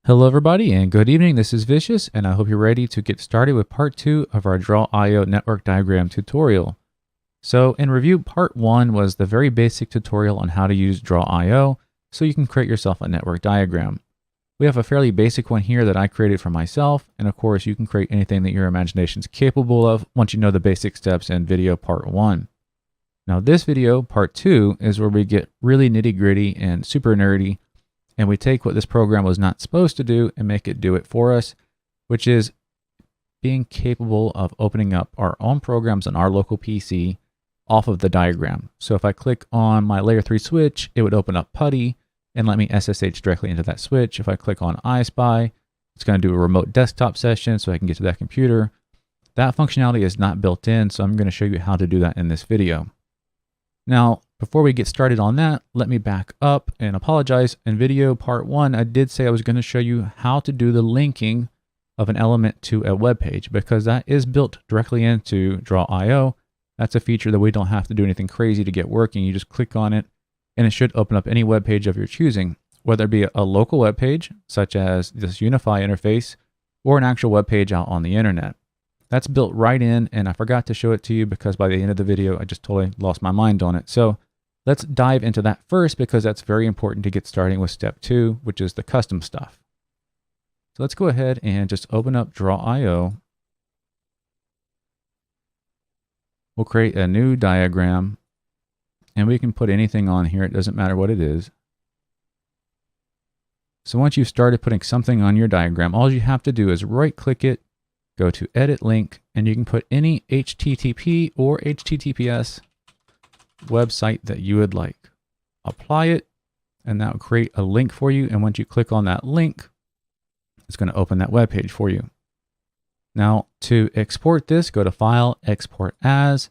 Hello everybody and good evening, this is Vicious and I hope you're ready to get started with part 2 of our Draw.io network diagram tutorial. So in review, part 1 was the very basic tutorial on how to use Draw.io so you can create yourself a network diagram. We have a fairly basic one here that I created for myself, and of course you can create anything that your imagination is capable of once you know the basic steps in video part 1. Now this video, part 2, is where we get really nitty gritty and super nerdy, and we take what this program was not supposed to do and make it do it for us, which is being capable of opening up our own programs on our local PC off of the diagram. So if I click on my layer 3 switch, it would open up PuTTY and let me SSH directly into that switch. If I click on iSpy, it's going to do a remote desktop session so I can get to that computer. That functionality is not built in, so I'm going to show you how to do that in this video. Now, before we get started on that, let me back up and apologize. In video part 1, I did say I was going to show you how to do the linking of an element to a web page, because that is built directly into Draw.io. That's a feature that we don't have to do anything crazy to get working. You just click on it and it should open up any web page of your choosing, whether it be a local web page, such as this Unify interface, or an actual web page out on the internet. That's built right in, and I forgot to show it to you because by the end of the video, I just totally lost my mind on it. So let's dive into that first, because that's very important to get starting with step 2, which is the custom stuff. So let's go ahead and just open up Draw.io. We'll create a new diagram, and we can put anything on here. It doesn't matter what it is. So once you've started putting something on your diagram, all you have to do is right-click it, go to Edit Link, and you can put any HTTP or HTTPS website that you would like. Apply it, and that will create a link for you. And once you click on that link, it's going to open that web page for you. Now, to export this, go to File, Export As,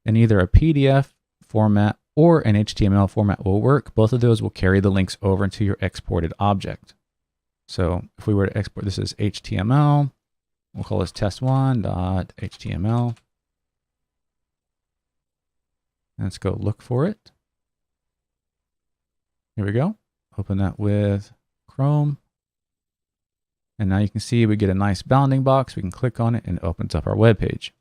and either a PDF format or an HTML format will work. Both of those will carry the links over into your exported object. So if we were to export this as HTML, we'll call this test1.html. Let's go look for it. Here we go. Open that with Chrome. And now you can see we get a nice bounding box. We can click on it and it opens up our web page.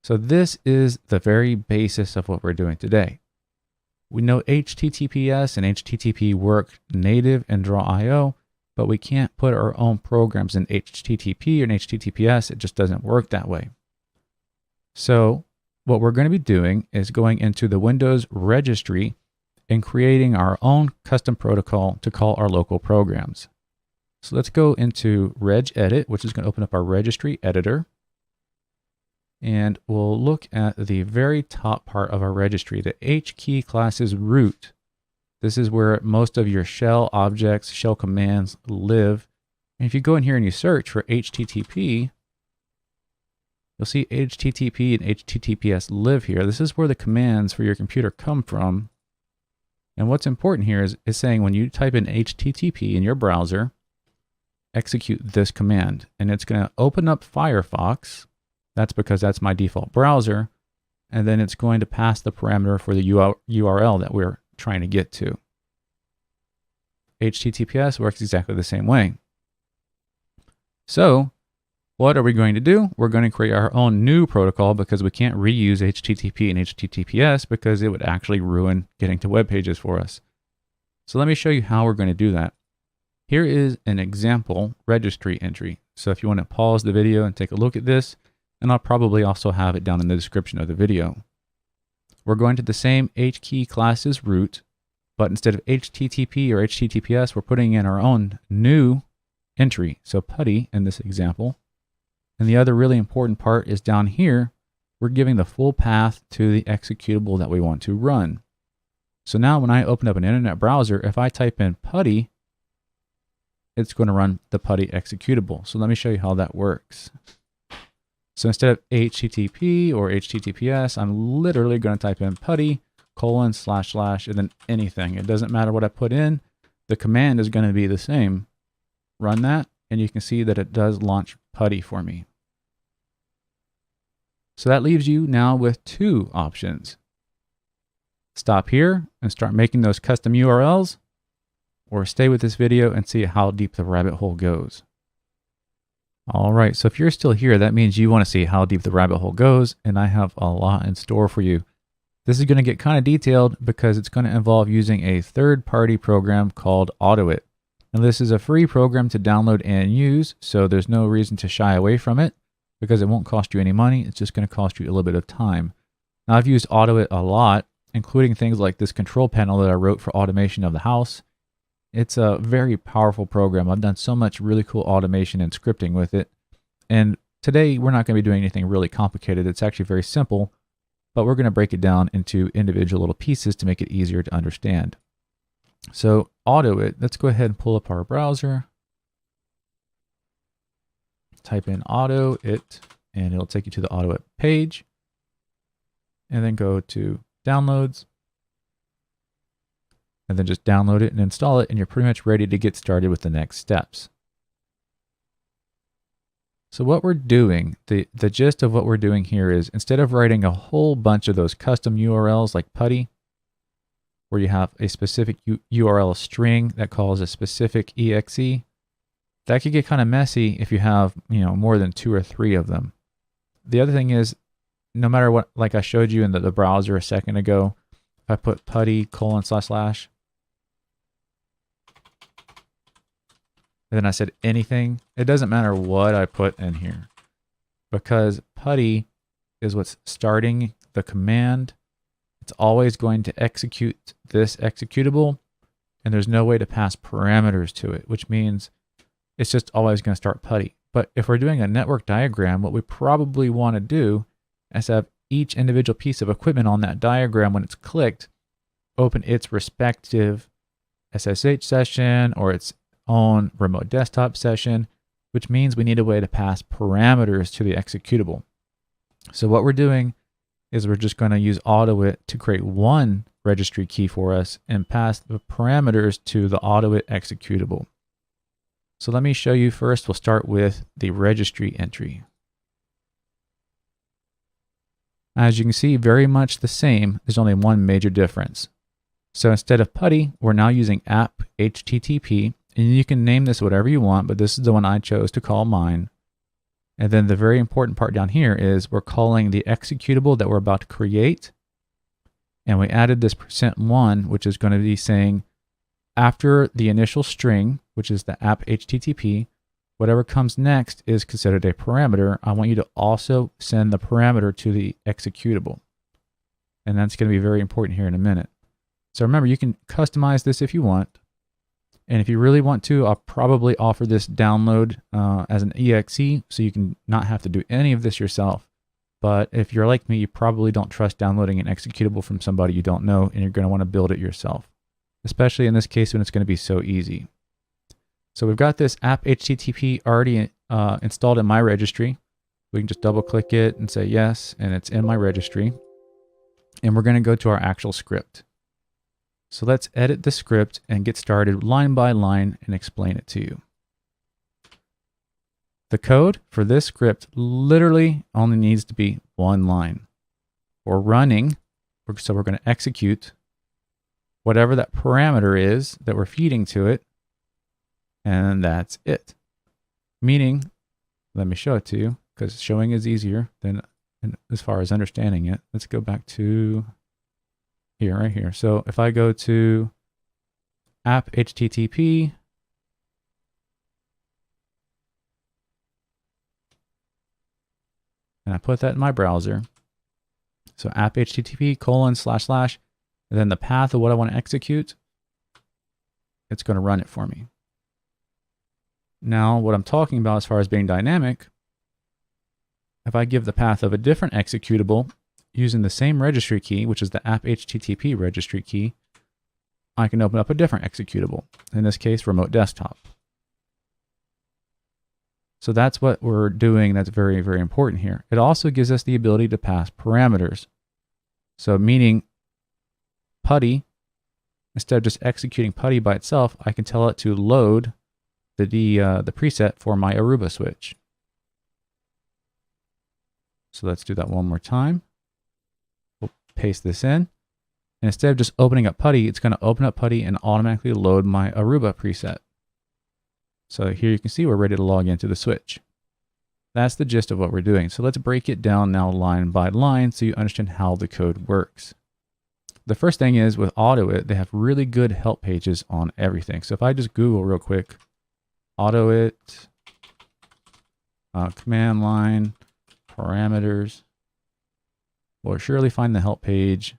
So this is the very basis of what we're doing today. We know HTTPS and HTTP work native in Draw.io, but we can't put our own programs in HTTP or in HTTPS. It just doesn't work that way. So what we're going to be doing is going into the Windows registry and creating our own custom protocol to call our local programs. So let's go into regedit, which is going to open up our registry editor. And we'll look at the very top part of our registry, the HKey class's root. This is where most of your shell objects, shell commands live. And if you go in here and you search for HTTP, you'll see HTTP and HTTPS live here. This is where the commands for your computer come from. And what's important here is saying when you type in HTTP in your browser, execute this command. And it's going to open up Firefox. That's because that's my default browser. And then it's going to pass the parameter for the URL that we're trying to get to. HTTPS works exactly the same way. So what are we going to do? We're going to create our own new protocol, because we can't reuse HTTP and HTTPS because it would actually ruin getting to web pages for us. So let me show you how we're going to do that. Here is an example registry entry. So if you want to pause the video and take a look at this, and I'll probably also have it down in the description of the video. We're going to the same HKey class's root, but instead of HTTP or HTTPS, we're putting in our own new entry. So PuTTY in this example. And the other really important part is down here, we're giving the full path to the executable that we want to run. So now when I open up an internet browser, if I type in PuTTY, it's going to run the PuTTY executable. So let me show you how that works. So instead of HTTP or HTTPS, I'm literally going to type in PuTTY : / and then anything. It doesn't matter what I put in. The command is going to be the same. Run that, and you can see that it does launch PuTTY for me. So that leaves you now with two options. stop here and start making those custom URLs, or stay with this video and see how deep the rabbit hole goes. All right, so if you're still here, that means you want to see how deep the rabbit hole goes, and I have a lot in store for you. This is going to get kind of detailed because it's going to involve using a third-party program called AutoIT. Now, this is a free program to download and use, so there's no reason to shy away from it because it won't cost you any money. It's just going to cost you a little bit of time. Now, I've used AutoIT a lot, including things like this control panel that I wrote for automation of the house. It's a very powerful program. I've done so much really cool automation and scripting with it. And today, we're not going to be doing anything really complicated. It's actually very simple, but we're going to break it down into individual little pieces to make it easier to understand. So AutoIT, let's go ahead and pull up our browser. Type in AutoIT, and it'll take you to the AutoIT page. And then go to Downloads. And then just download it and install it, and you're pretty much ready to get started with the next steps. So what we're doing, the gist of what we're doing here is, instead of writing a whole bunch of those custom URLs like PuTTY, where you have a specific URL string that calls a specific exe, that could get kind of messy if you have, more than 2 or 3 of them. The other thing is, no matter what, like I showed you in the browser a second ago, if I put PuTTY : and then I said anything, it doesn't matter what I put in here, because PuTTY is what's starting the command. It's always going to execute this executable, and there's no way to pass parameters to it, which means it's just always going to start PuTTY. But if we're doing a network diagram, what we probably want to do is have each individual piece of equipment on that diagram, when it's clicked, open its respective SSH session or its own remote desktop session, which means we need a way to pass parameters to the executable. So what we're doing is we're just going to use AutoIT to create one registry key for us and pass the parameters to the AutoIT executable. So let me show you first. We'll start with the registry entry. As you can see, very much the same. There's only one major difference. So instead of PuTTY, we're now using app HTTP. And you can name this whatever you want, but this is the one I chose to call mine. And then the very important part down here is we're calling the executable that we're about to create. And we added this %1, which is going to be saying after the initial string, which is the app HTTP, whatever comes next is considered a parameter. I want you to also send the parameter to the executable. And that's going to be very important here in a minute. So remember, you can customize this if you want. And if you really want to, I'll probably offer this download as an exe, so you can not have to do any of this yourself. But if you're like me, you probably don't trust downloading an executable from somebody you don't know, and you're going to want to build it yourself, especially in this case when it's going to be so easy. So we've got this app HTTP already installed in my registry. We can just double click it and say yes, and it's in my registry. And we're going to go to our actual script. So let's edit the script and get started line by line and explain it to you. The code for this script literally only needs to be one line. We're running, so we're going to execute whatever that parameter is that we're feeding to it, and that's it. Meaning, let me show it to you, because showing is easier than as far as understanding it. Let's go back to here, right here. So if I go to app HTTP, and I put that in my browser. So app HTTP : // and then the path of what I want to execute, it's going to run it for me. Now, what I'm talking about as far as being dynamic, if I give the path of a different executable using the same registry key, which is the app HTTP registry key, I can open up a different executable, in this case, remote desktop. So that's what we're doing. That's very, very important here. It also gives us the ability to pass parameters. So meaning PuTTY, instead of just executing PuTTY by itself, I can tell it to load the preset for my Aruba switch. So let's do that one more time. We'll paste this in. And instead of just opening up PuTTY, it's going to open up PuTTY and automatically load my Aruba preset. So here you can see we're ready to log into the switch. That's the gist of what we're doing. So let's break it down now line by line so you understand how the code works. The first thing is with AutoIT, they have really good help pages on everything. So if I just Google real quick, AutoIT, command line, parameters, we'll surely find the help page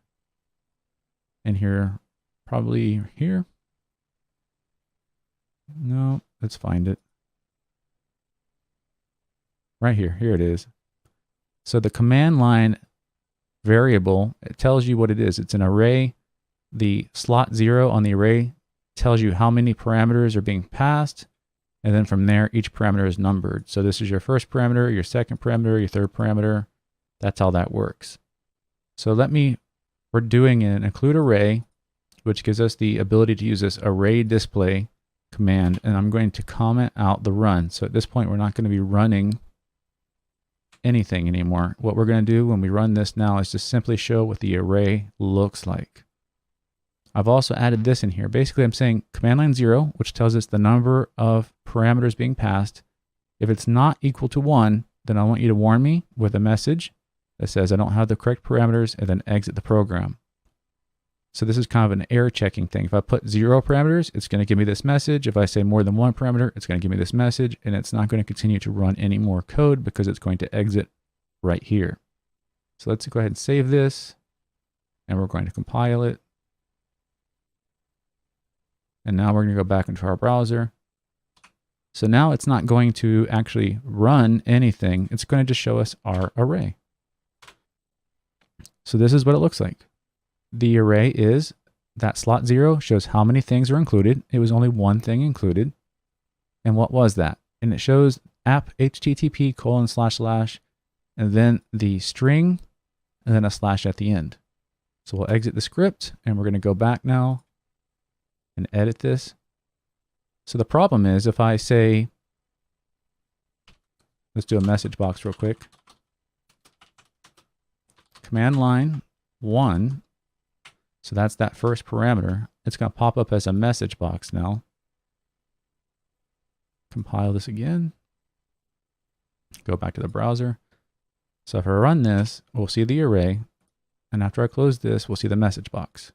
in here, probably here. No, let's find it. Right here, here it is. So the command line variable, it tells you what it is. It's an array. The slot 0 on the array tells you how many parameters are being passed. And then from there, each parameter is numbered. So this is your first parameter, your second parameter, your third parameter. That's how that works. So we're doing an include array, which gives us the ability to use this array display command. And I'm going to comment out the run. So at this point, we're not going to be running anything anymore. What we're going to do when we run this now is just simply show what the array looks like. I've also added this in here. Basically, I'm saying command line 0, which tells us the number of parameters being passed. If it's not equal to 1, then I want you to warn me with a message that says I don't have the correct parameters, and then exit the program. So this is kind of an error checking thing. If I put 0 parameters, it's going to give me this message. If I say more than 1 parameter, it's going to give me this message, and it's not going to continue to run any more code because it's going to exit right here. So let's go ahead and save this, and we're going to compile it. And now we're going to go back into our browser. So now it's not going to actually run anything. It's going to just show us our array. So this is what it looks like. The array is that slot 0 shows how many things are included. It was only one thing included. And what was that? And it shows app http:// and then the string and then a slash at the end. So we'll exit the script and we're going to go back now and edit this. So the problem is if I say, let's do a message box real quick. Command line 1. So that's that first parameter. It's going to pop up as a message box now. Compile this again. Go back to the browser. So if I run this, we'll see the array. And after I close this, we'll see the message box.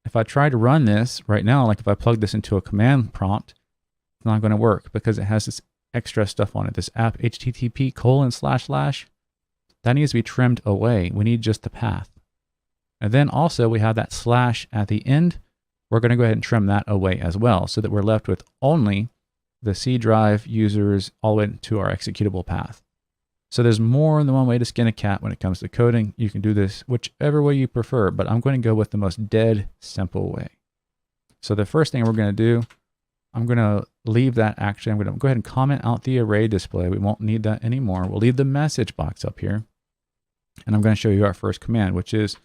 If I try to run this right now, like if I plug this into a command prompt, it's not going to work because it has this extra stuff on it. This app http:// that needs to be trimmed away. We need just the path. And then also we have that slash at the end. We're going to go ahead and trim that away as well so that we're left with only the C drive users all the way to our executable path. So there's more than one way to skin a cat when it comes to coding. You can do this whichever way you prefer, but I'm going to go with the most dead simple way. So the first thing we're going to do, I'm going to leave that actually. I'm going to go ahead and comment out the array display. We won't need that anymore. We'll leave the message box up here. And I'm going to show you our first command, which is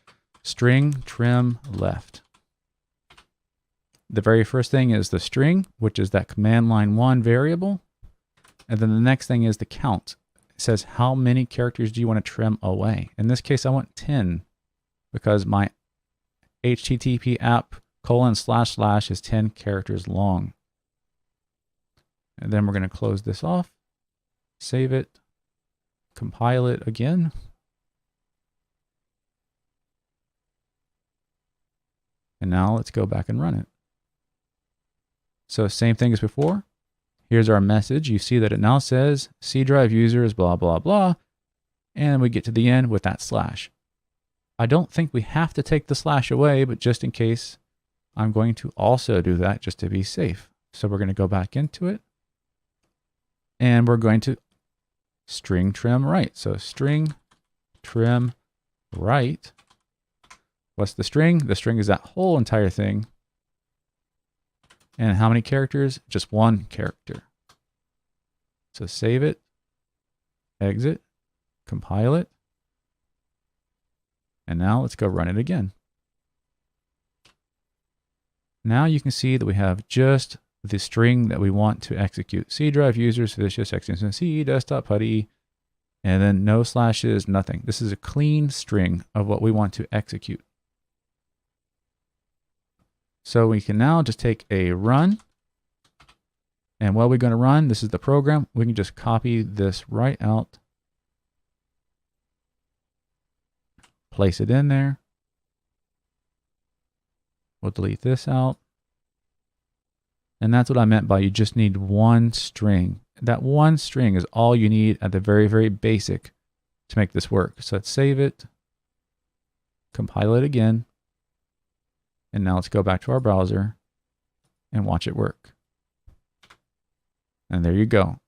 string trim left. The very first thing is the string, which is that command line 1 variable. And then the next thing is the count. It says how many characters do you want to trim away? In this case, I want 10 because my HTTP app:// is 10 characters long. And then we're going to close this off, save it, compile it again. And now let's go back and run it. So same thing as before. Here's our message. You see that it now says C drive users, blah, blah, blah. And we get to the end with that slash. I don't think we have to take the slash away, but just in case, I'm going to also do that just to be safe. So we're going to go back into it. And we're going to string trim right. So string trim right. What's the string? The string is that whole entire thing. And how many characters? Just one character. So save it, exit, compile it. And now let's go run it again. Now you can see that we have just the string that we want to execute. C drive users, ViciousXUSMC, desktop PuTTY, and then no slashes, nothing. This is a clean string of what we want to execute. So we can now just take a run. And while we're going to run, this is the program. We can just copy this right out. Place it in there. We'll delete this out. And that's what I meant by you just need one string. That one string is all you need at the very, very basic to make this work. So let's save it, compile it again. And now let's go back to our browser and watch it work. And there you go.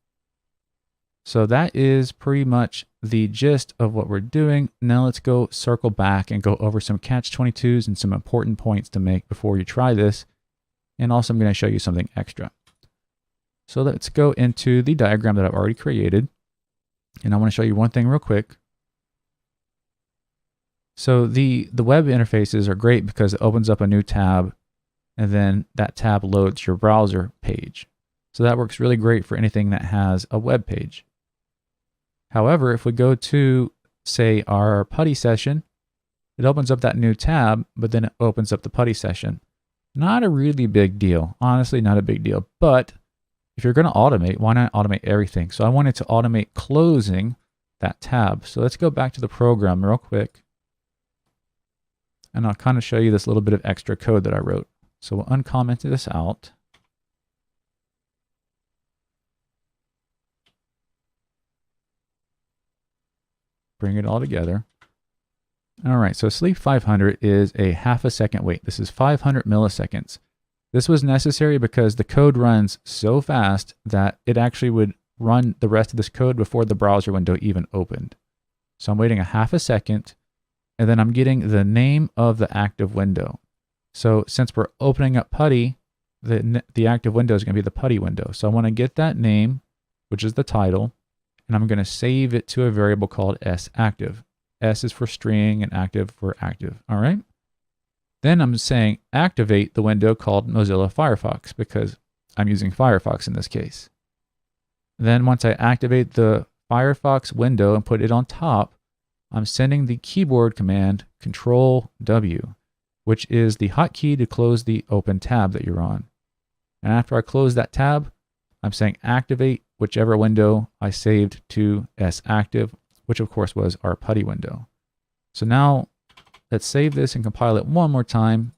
So that is pretty much the gist of what we're doing. Now let's go circle back and go over some catch-22s and some important points to make before you try this. And also I'm going to show you something extra. So let's go into the diagram that I've already created. And I want to show you one thing real quick. So the web interfaces are great because it opens up a new tab and then that tab loads your browser page. So that works really great for anything that has a web page. However, if we go to, say, our PuTTY session, it opens up that new tab, but then it opens up the PuTTY session. Not a really big deal. Honestly, not a big deal. But if you're going to automate, why not automate everything? So I wanted to automate closing that tab. So let's go back to the program real quick. And I'll kind of show you this little bit of extra code that I wrote. So we'll uncomment this out. Bring it all together. All right, so sleep 500 is a half a second wait. This is 500 milliseconds. This was necessary because the code runs so fast that it actually would run the rest of this code before the browser window even opened. So I'm waiting a half a second, and then I'm getting the name of the active window. So since we're opening up PuTTY, the active window is going to be the PuTTY window. So I want to get that name, which is the title, and I'm going to save it to a variable called sActive. S is for string and active for active. All right. Then I'm saying activate the window called Mozilla Firefox because I'm using Firefox in this case. Then once I activate the Firefox window and put it on top, I'm sending the keyboard command Control W, which is the hotkey to close the open tab that you're on. And after I close that tab, I'm saying activate whichever window I saved to sActive, which of course was our PuTTY window. So now let's save this and compile it one more time.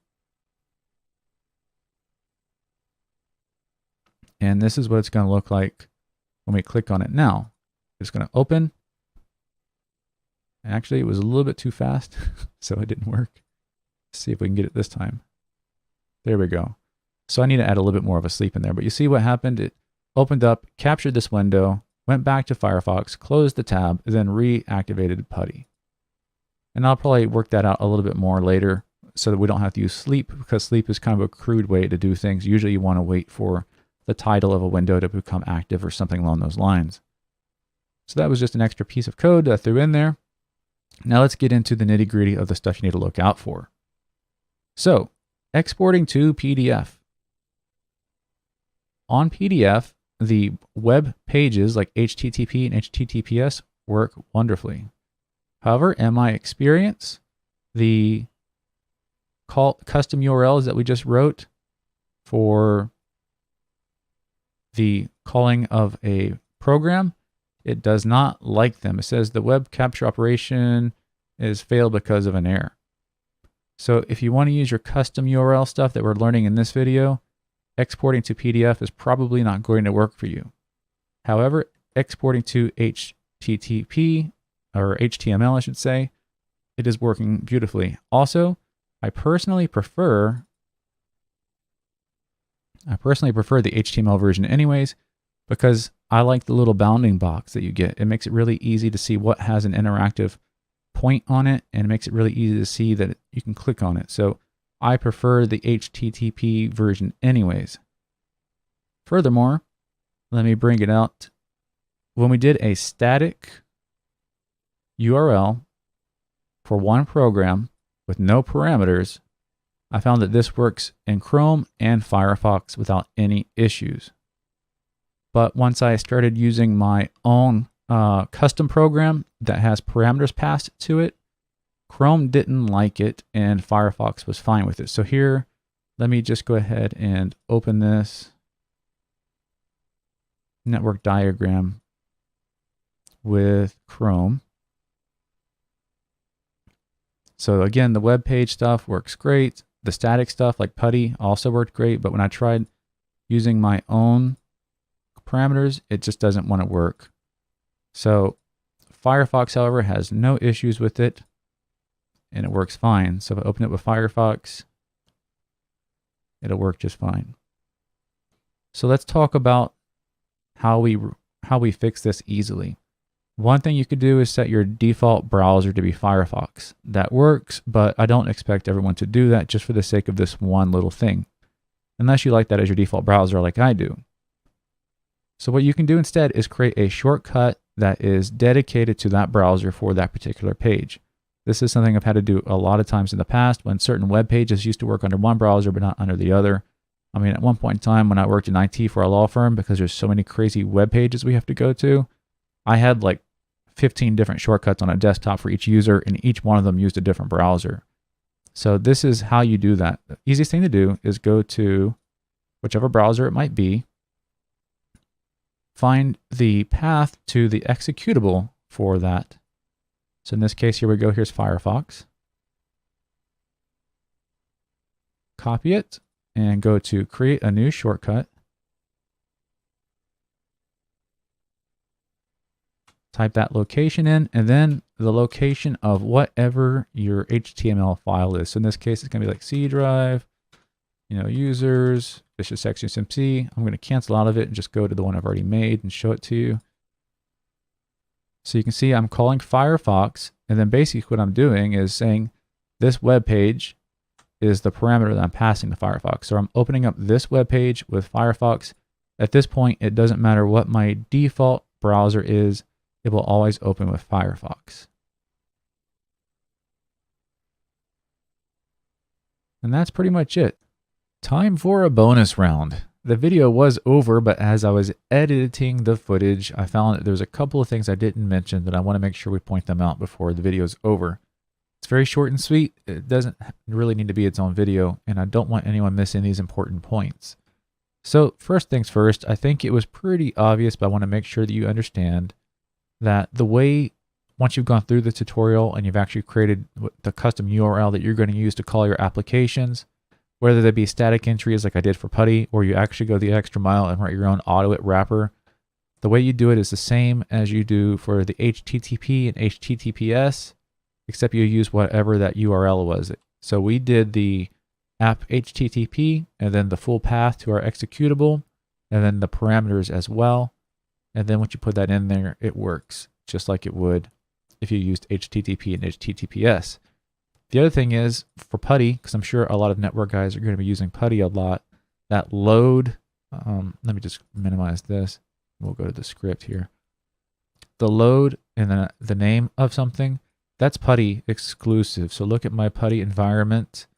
And this is what it's going to look like when we click on it now. It's going to open. Actually, it was a little bit too fast, so it didn't work. Let's see if we can get it this time. There we go. So I need to add a little bit more of a sleep in there. But you see what happened? It opened up, captured this window, went back to Firefox, closed the tab, and then reactivated PuTTY. And I'll probably work that out a little bit more later so that we don't have to use sleep, because sleep is kind of a crude way to do things. Usually you want to wait for the title of a window to become active or something along those lines. So that was just an extra piece of code that I threw in there. Now let's get into the nitty-gritty of the stuff you need to look out for. So, exporting to PDF. On PDF, the web pages like HTTP and HTTPS work wonderfully. However, in my experience, the custom URLs that we just wrote for the calling of a program, it does not like them. It says the web capture operation is failed because of an error. So if you want to use your custom URL stuff that we're learning in this video, exporting to PDF is probably not going to work for you. However, exporting to HTTP or HTML, I should say, it is working beautifully. Also, I personally prefer the HTML version anyways, because I like the little bounding box that you get. It makes it really easy to see what has an interactive point on it, and it makes it really easy to see that you can click on it. So I prefer the HTTP version anyways. Furthermore, let me bring it out. When we did a static URL for one program with no parameters, I found that this works in Chrome and Firefox without any issues. But once I started using my own custom program that has parameters passed to it, Chrome didn't like it and Firefox was fine with it. So here, let me just go ahead and open this network diagram with Chrome. So again, the web page stuff works great. The static stuff like PuTTY also worked great, but when I tried using my own parameters, it just doesn't want to work. So Firefox, however, has no issues with it, and it works fine. So if I open it with Firefox, it'll work just fine. So let's talk about how we fix this easily. One thing you could do is set your default browser to be Firefox. That works, but I don't expect everyone to do that just for the sake of this one little thing, unless you like that as your default browser like I do. So what you can do instead is create a shortcut that is dedicated to that browser for that particular page. This is something I've had to do a lot of times in the past when certain web pages used to work under one browser but not under the other. I mean, at one point in time when I worked in IT for a law firm, because there's so many crazy web pages we have to go to, I had like 15 different shortcuts on a desktop for each user, and each one of them used a different browser. So this is how you do that. The easiest thing to do is go to whichever browser it might be, find the path to the executable for that. So in this case, here we go. Here's Firefox. Copy it and go to create a new shortcut. Type that location in, and then the location of whatever your HTML file is. So in this case, it's going to be like C drive, users, ViciousXUSMC. I'm going to cancel out of it and just go to the one I've already made and show it to you. So you can see I'm calling Firefox, and then basically what I'm doing is saying this web page is the parameter that I'm passing to Firefox. So I'm opening up this web page with Firefox. At this point, it doesn't matter what my default browser is, it will always open with Firefox. And that's pretty much it. Time for a bonus round. The video was over, but as I was editing the footage, I found that there's a couple of things I didn't mention that I want to make sure we point them out before the video is over. It's very short and sweet. It doesn't really need to be its own video, and I don't want anyone missing these important points. So first things first, I think it was pretty obvious, but I want to make sure that you understand that the way, once you've gone through the tutorial and you've actually created the custom URL that you're going to use to call your applications, whether they be static entries like I did for PuTTY, or you actually go the extra mile and write your own AutoIT wrapper, the way you do it is the same as you do for the HTTP and HTTPS, except you use whatever that URL was. So we did the app HTTP, and then the full path to our executable, and then the parameters as well. And then once you put that in there, it works just like it would if you used HTTP and HTTPS. The other thing is for PuTTY, because I'm sure a lot of network guys are going to be using PuTTY a lot, that load, let me just minimize this. We'll go to the script here. The load and the name of something, that's PuTTY exclusive. So look at my PuTTY environment,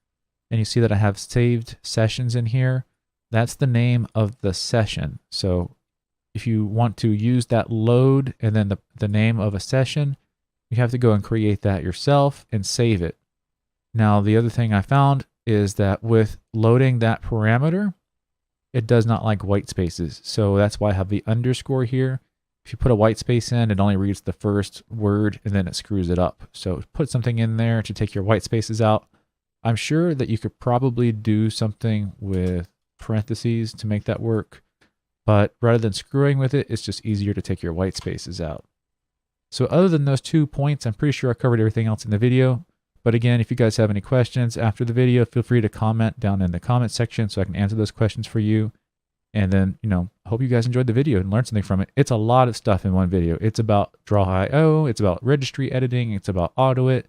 and you see that I have saved sessions in here. That's the name of the session. So if you want to use that load and then the name of a session, you have to go and create that yourself and save it. Now, the other thing I found is that with loading that parameter, it does not like white spaces. So that's why I have the underscore here. If you put a white space in, it only reads the first word and then it screws it up. So put something in there to take your white spaces out. I'm sure that you could probably do something with parentheses to make that work. But rather than screwing with it, it's just easier to take your white spaces out. So other than those 2 points, I'm pretty sure I covered everything else in the video. But again, if you guys have any questions after the video, feel free to comment down in the comment section so I can answer those questions for you. And then, I hope you guys enjoyed the video and learned something from it. It's a lot of stuff in one video. It's about Draw.io, it's about registry editing, it's about AutoIT.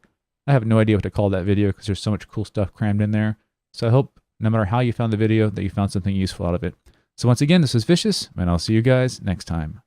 I have no idea what to call that video because there's so much cool stuff crammed in there. So I hope no matter how you found the video that you found something useful out of it. So once again, this is Vicious, and I'll see you guys next time.